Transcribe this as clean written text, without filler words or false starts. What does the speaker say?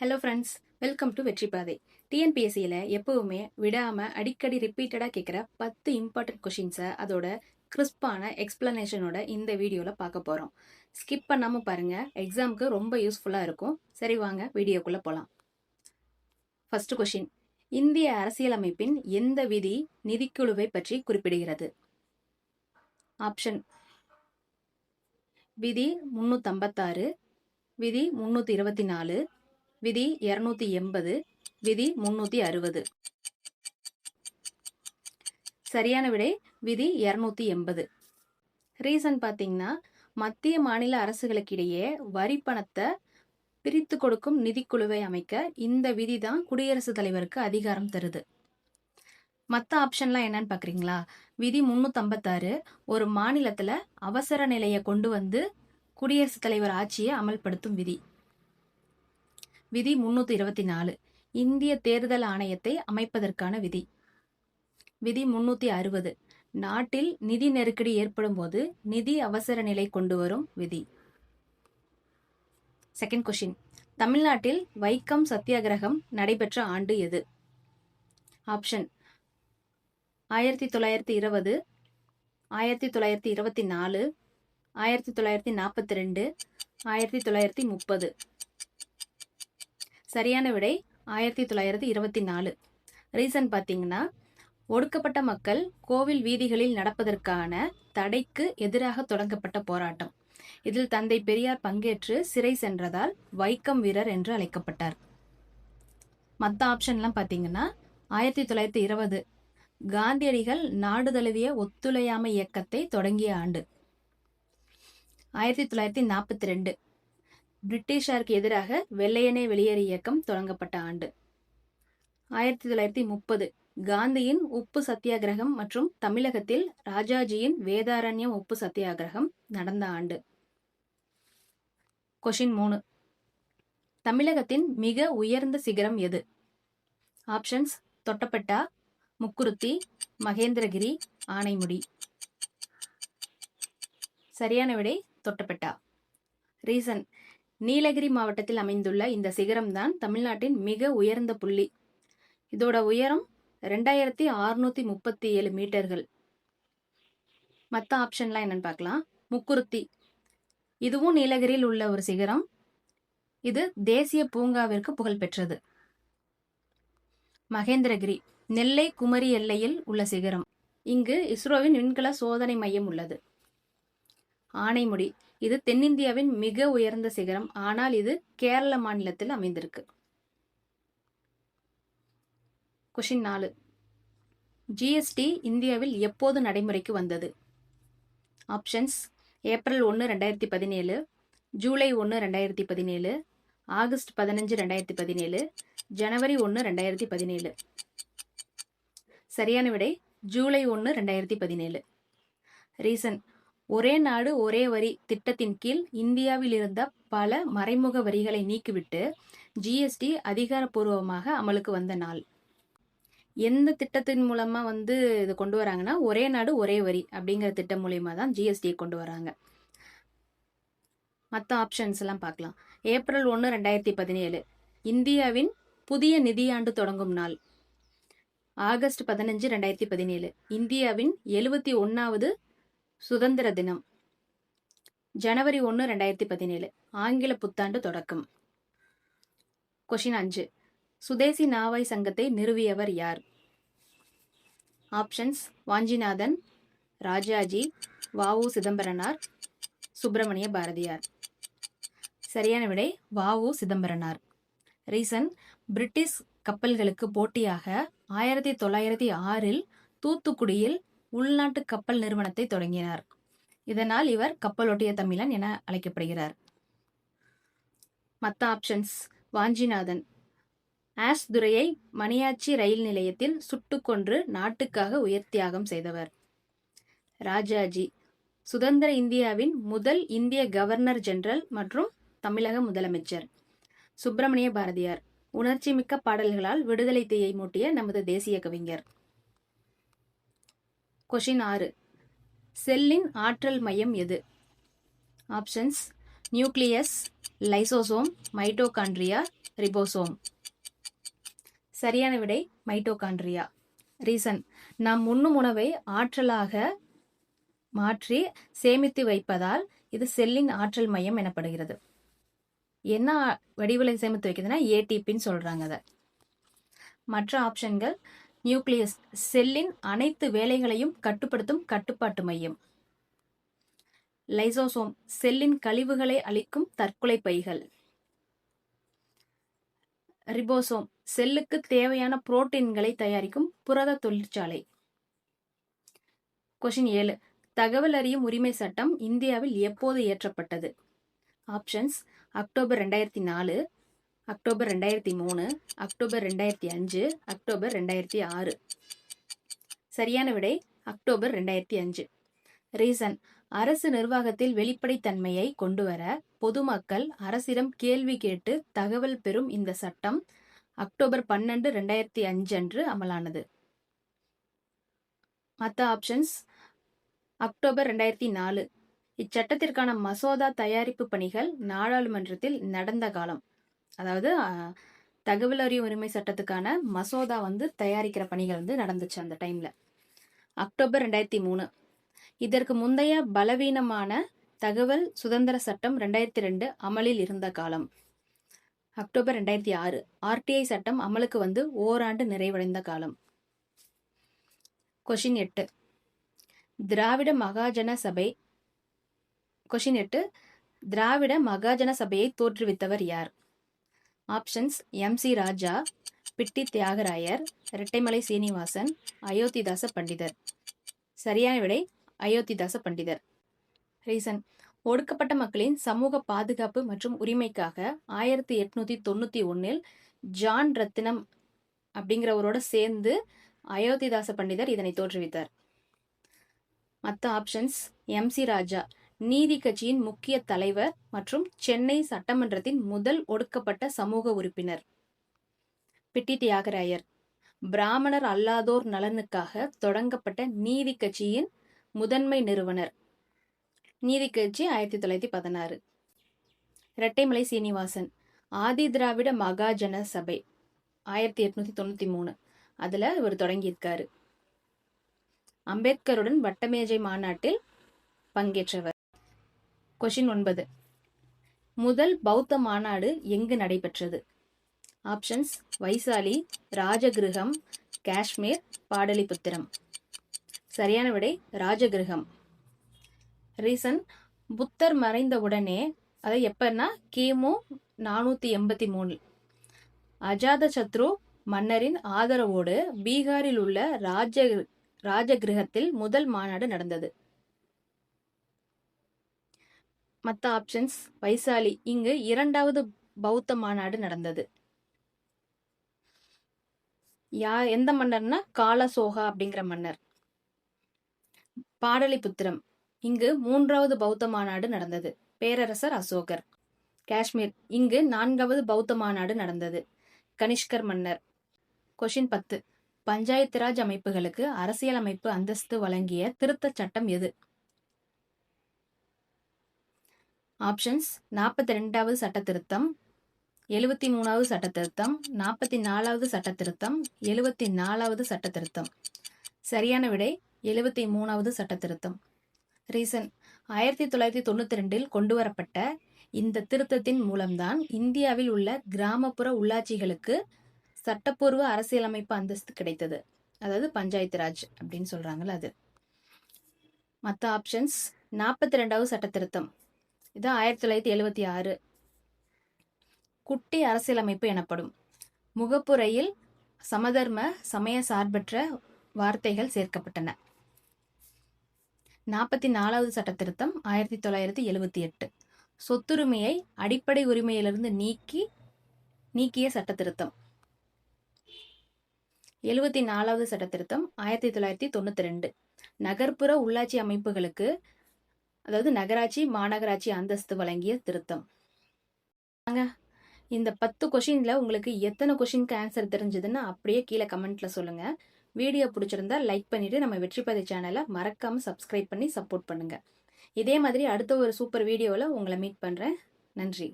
Hello friends, welcome to வெற்றி பாதை. டிஎன்பிஎஸ்சியில் எப்பவுமே விடாமல் அடிக்கடி ரிப்பீட்டடாக கேட்குற 10 இம்பார்ட்டன்ட் கொஷின்ஸை அதோட கிறிஸ்பான எக்ஸ்பிளனேஷனோட இந்த வீடியோவில் பார்க்க போகிறோம். ஸ்கிப் பண்ணாமல் பாருங்கள், எக்ஸாமுக்கு ரொம்ப யூஸ்ஃபுல்லாக இருக்கும். சரி வாங்க வீடியோக்குள்ளே போகலாம். ஃபர்ஸ்ட் கொஷின், இந்திய அரசியலமைப்பின் எந்த விதி நிதிக்குழுவை பற்றி குறிப்பிடுகிறது? ஆப்ஷன் விதி 356, விதி 324, விதி 280, விதி 360. சரியான விடை விதி 280. ரீசன் பார்த்தீங்கன்னா, மத்திய மாநில அரசுகளுக்கிடையே வரி பணத்தை பிரித்து கொடுக்கும் நிதிக்குழுவை அமைக்க இந்த விதி தான் குடியரசுத் தலைவருக்கு அதிகாரம் தருது. மற்ற ஆப்ஷன்லாம் என்னன்னு பார்க்குறீங்களா? விதி 356 ஒரு மாநிலத்தில் அவசர நிலையை கொண்டு வந்து குடியரசுத் தலைவர் ஆட்சியை அமல்படுத்தும் விதி. விதி 324 இந்திய தேர்தல் ஆணையத்தை அமைப்பதற்கான விதி. விதி 360 நாட்டில் நிதி நெருக்கடி ஏற்படும் போது நிதி அவசர நிலை கொண்டு வரும் விதி. செகண்ட் கொஸ்டின், தமிழ்நாட்டில் வைக்கம் சத்தியாகிரகம் நடைபெற்ற ஆண்டு எது? ஆப்ஷன் 1920, 1924, 1942, 1930. சரியான விடை 1924. ரீசன் பார்த்தீங்கன்னா, ஒடுக்கப்பட்ட மக்கள் கோவில் வீதிகளில் நடப்பதற்கான தடைக்கு எதிராக தொடங்கப்பட்ட போராட்டம். இதில் தந்தை பெரியார் பங்கேற்று சிறை சென்றதால் வைக்கம் வீரர் என்று அழைக்கப்பட்டார். மற்ற ஆப்ஷன்லாம் பார்த்தீங்கன்னா, 1920 காந்தியடிகள் நாடு தழுவிய ஒத்துழையாமை இயக்கத்தை தொடங்கிய ஆண்டு. 1942 பிரிட்டிஷாருக்கு எதிராக வெள்ளையனே வெளியேறு இயக்கம் தொடங்கப்பட்ட ஆண்டு. 1930 காந்தியின் உப்பு சத்தியாகிரகம் மற்றும் தமிழகத்தில் ராஜாஜியின் வேதாரண்யம் உப்பு சத்தியாகிரகம் நடந்த ஆண்டு. கொஷின் 3, தமிழகத்தின் மிக உயர்ந்த சிகரம் எது? ஆப்ஷன்ஸ் தொட்டபெட்டா, முக்குருத்தி, மகேந்திரகிரி, ஆனைமுடி. சரியான விடை தொட்டபெட்டா. ரீசன், நீலகிரி மாவட்டத்தில் அமைந்துள்ள இந்த சிகரம் தான் தமிழ்நாட்டின் மிக உயர்ந்த புள்ளி. இதோட உயரம் 2637 மீட்டர்கள். மற்ற ஆப்ஷன்லாம் என்னன்னு பார்க்கலாம். முக்குருத்தி, இதுவும் நீலகிரியில் உள்ள ஒரு சிகரம். இது தேசிய பூங்காவிற்கு புகழ்பெற்றது. மகேந்திரகிரி நெல்லை குமரி எல்லையில் உள்ள சிகரம். இங்கு இஸ்ரோவின் விண்கல சோதனை மையம் உள்ளது. ஆனைமுடி, இது தென்னிந்தியாவின் மிக உயர்ந்த சிகரம். ஆனால் இது கேரள மாநிலத்தில் அமைந்திருக்கு. கொஷின் 4, ஜிஎஸ்டி இந்தியாவில் எப்போது நடைமுறைக்கு வந்தது? ஆப்ஷன்ஸ் ஏப்ரல் 1, 2017, ஜூலை 1, 2017, ஆகஸ்ட் 15, 2017, ஜனவரி 1, 2017. சரியான விடை ஜூலை 1, 2017. ரீசன், ஒரே நாடு ஒரே வரி திட்டத்தின் கீழ் இந்தியாவில் இருந்த பல மறைமுக வரிகளை நீக்கிவிட்டு ஜிஎஸ்டி அதிகாரப்பூர்வமாக அமலுக்கு வந்த நாள். எந்த திட்டத்தின் மூலமா இது கொண்டு வராங்கன்னா, ஒரே நாடு ஒரே வரி அப்படிங்கிற திட்டம் மூலயமா தான் ஜிஎஸ்டியை கொண்டு வராங்க. மற்ற ஆப்ஷன்ஸ் எல்லாம் பார்க்கலாம். ஏப்ரல் 1, 2017 இந்தியாவின் புதிய நிதியாண்டு தொடங்கும் நாள். ஆகஸ்ட் 15, 2017 இந்தியாவின் 71வது சுதந்திர தினம். ஜனவரி 1, 2017 ஆங்கில புத்தாண்டு தொடக்கம். கொஷின் 5, சுதேசி நாவாய் சங்கத்தை நிறுவியவர் யார்? ஆப்ஷன்ஸ் வாஞ்சிநாதன், ராஜாஜி, வ.உ. சிதம்பரனார், சுப்பிரமணிய பாரதியார். சரியான விடை வ.உ. சிதம்பரனார். ரீசன், பிரிட்டிஷ் கப்பல்களுக்கு போட்டியாக 1906 தூத்துக்குடியில் உள்நாட்டு கப்பல் நிறுவனத்தை தொடங்கினார். இதனால் இவர் கப்பலோட்டிய தமிழன் என அழைக்கப்படுகிறார். மற்ற ஆப்ஷன்ஸ் வாஞ்சிநாதன் ஆஸ் துரையை மணியாச்சி ரயில் நிலையத்தில் சுட்டுக் கொன்று நாட்டுக்காக உயிர் தியாகம் செய்தவர். ராஜாஜி சுதந்திர இந்தியாவின் முதல் இந்திய கவர்னர் ஜெனரல் மற்றும் தமிழக முதலமைச்சர். சுப்பிரமணிய பாரதியார் உணர்ச்சி மிக்க பாடல்களால் விடுதலை தீயை மூட்டிய நமது தேசிய கவிஞர். கொஷின் 6, செல்லின் ஆற்றல் மையம் எது? Options nucleus, lysosome, mitochondria, ribosome. சரியான விடை மைட்டோகாண்ட்ரியா. ரீசன், நாம் உண்ணும் உணவை ஆற்றலாக மாற்றி சேமித்து வைப்பதால் இது செல்லின் ஆற்றல் மையம் எனப்படுகிறது. என்ன வடிவில் சேமித்து வைக்கிறதுனா ஏடிபின்னு சொல்றாங்க. அதை மற்ற ஆப்ஷன்கள் நியூக்ளியஸ், செல்லின் அனைத்து வேலைகளையும் கட்டுப்படுத்தும் கட்டுப்பாட்டு மையம். லைசோசோம், செல்லின் கழிவுகளை அளிக்கும் தற்கொலை பைகள். ரிபோசோம், செல்லுக்கு தேவையான புரோட்டீன்களை தயாரிக்கும் புரத தொழிற்சாலை. கொஸ்டின் 7, தகவல் அறியும் உரிமை சட்டம் இந்தியாவில் எப்போது இயற்றப்பட்டது? Options October 2004, October 2003, October 2005, October 2006. சரியான விடை அக்டோபர் 2005. ரீசன், அரசு நிர்வாகத்தில் வெளிப்படைத்தன்மையை கொண்டுவர பொதுமக்கள் அரசிடம் கேள்வி கேட்டு தகவல் பெறும் இந்த சட்டம் அக்டோபர் 12, 2005 அன்று அமலானது. மற்ற ஆப்ஷன்ஸ் அக்டோபர் 2004. இச்சட்டத்திற்கான மசோதா தயாரிப்பு பணிகள் நாடாளுமன்றத்தில் நடந்த காலம். அதாவது தகவல் அறியும் உரிமை சட்டத்துக்கான மசோதா தயாரிக்கிற பணிகள் நடந்துச்சு அந்த டைம்ல. அக்டோபர் 2003. இதற்கு முந்தைய பலவீனமான தகவல் சுதந்திர சட்டம் 2002 அமலில் இருந்த காலம். அக்டோபர் 2006. ஆர்டிஐ சட்டம் அமலுக்கு ஓராண்டு நிறைவடைந்த காலம். கொஷின் 8, திராவிட மகாஜன சபை. கொஷின் 8, திராவிட மகாஜன சபையை தோற்றுவித்தவர் யார்? ஆப்ஷன்ஸ் MC ராஜா, பிட்டி தியாகராயர், இரட்டைமலை சீனிவாசன், அயோத்திதாச பண்டிதர். சரியான விடை அயோத்திதாச பண்டிதர். ரீசன், ஒடுக்கப்பட்ட மக்களின் சமூக பாதுகாப்பு மற்றும் உரிமைக்காக 1891 ஜான் ரத்தினம் அப்படிங்கிறவரோட சேர்ந்து அயோத்திதாச பண்டிதர் இதனை தோற்றுவித்தார். மற்ற ஆப்ஷன்ஸ் MC ராஜா, நீதி கட்சியின் முக்கிய தலைவர் மற்றும் சென்னை சட்டமன்றத்தின் முதல் ஒடுக்கப்பட்ட சமூக உறுப்பினர். பிட்டி தியாகராயர், பிராமணர் அல்லாதோர் நலனுக்காக தொடங்கப்பட்ட நீதி கட்சியின் முதன்மை நிறுவனர். நீதி கட்சி 1916. இரட்டைமலை சீனிவாசன், ஆதி திராவிட மகாஜன சபை 1893, அதுல இவர் தொடங்கியிருக்காரு. அம்பேத்கருடன் வட்டமேஜை மாநாட்டில் பங்கேற்றவர். கொஷின் 9, முதல் பௌத்த மாநாடு எங்கு நடைபெற்றது? ஆப்ஷன்ஸ் வைசாலி, ராஜகிருகம், காஷ்மீர், பாடலிபுத்திரம். சரியான விடை ராஜகிருகம். ரீசன், புத்தர் மறைந்த உடனே, அது எப்பன்னா கிமு 483 அஜாத சத்ரு மன்னரின் ஆதரவோடு பீகாரில் உள்ள ராஜகிருகத்தில் முதல் மாநாடு நடந்தது. மற்ற ஆப்ஷன்ஸ் வைசாலி, இங்கு இரண்டாவது பௌத்த மாநாடு நடந்தது. எந்த மன்னர்னா காலசோகா அப்படிங்கிற மன்னர். பாடலிபுத்திரம், இங்கு மூன்றாவது பௌத்த மாநாடு நடந்தது, பேரரசர் அசோகர். காஷ்மீர், இங்கு 4வது பௌத்த மாநாடு நடந்தது, கனிஷ்கர் மன்னர். கொஷின் 10, பஞ்சாயத்து ராஜ் அமைப்புகளுக்கு அரசியலமைப்பு அந்தஸ்து வழங்கிய திருத்த சட்டம் எது? ஆப்ஷன்ஸ் 42வது சட்ட திருத்தம், 73வது சட்ட திருத்தம், 44வது சட்ட திருத்தம், 74வது சட்ட திருத்தம். சரியான விடை 73வது சட்ட திருத்தம். ரீசன், 1992 கொண்டுவரப்பட்ட இந்த திருத்தத்தின் மூலம்தான் இந்தியாவில் உள்ள கிராமப்புற உள்ளாட்சிகளுக்கு சட்டப்பூர்வ அரசியலமைப்பு அந்தஸ்து கிடைத்தது. அதாவது பஞ்சாயத்து ராஜ் அப்படின்னு சொல்றாங்கல்ல அது. மற்ற ஆப்ஷன்ஸ் 42வது சட்ட திருத்தம், இது 1976 குட்டி அரசியலமைப்பு எனப்படும். முகப்புரையில் சமதர்ம சமய சார்பற்ற வார்த்தைகள் சேர்க்கப்பட்டன. 44வது சட்ட திருத்தம் 1978 சொத்துரிமையை அடிப்படை உரிமையிலிருந்து நீக்கிய சட்ட திருத்தம். 74வது சட்ட திருத்தம் 1992 நகர்ப்புற உள்ளாட்சி அமைப்புகளுக்கு, அதாவது நகராட்சி மாநகராட்சி அந்தஸ்து வழங்கிய திருத்தம். இந்த 10 கொஷின்ல உங்களுக்கு எத்தனை கொஷினுக்கு ஆன்சர் தெரிஞ்சதுன்னு அப்படியே கீழே கமெண்ட்ல சொல்லுங்க. வீடியோ பிடிச்சிருந்தா லைக் பண்ணிட்டு நம்ம வெற்றிப்பாதை சேனலை மறக்காம சப்ஸ்கிரைப் பண்ணி சப்போர்ட் பண்ணுங்க. இதே மாதிரி அடுத்த ஒரு சூப்பர் வீடியோவில் உங்களை மீட் பண்றேன். நன்றி.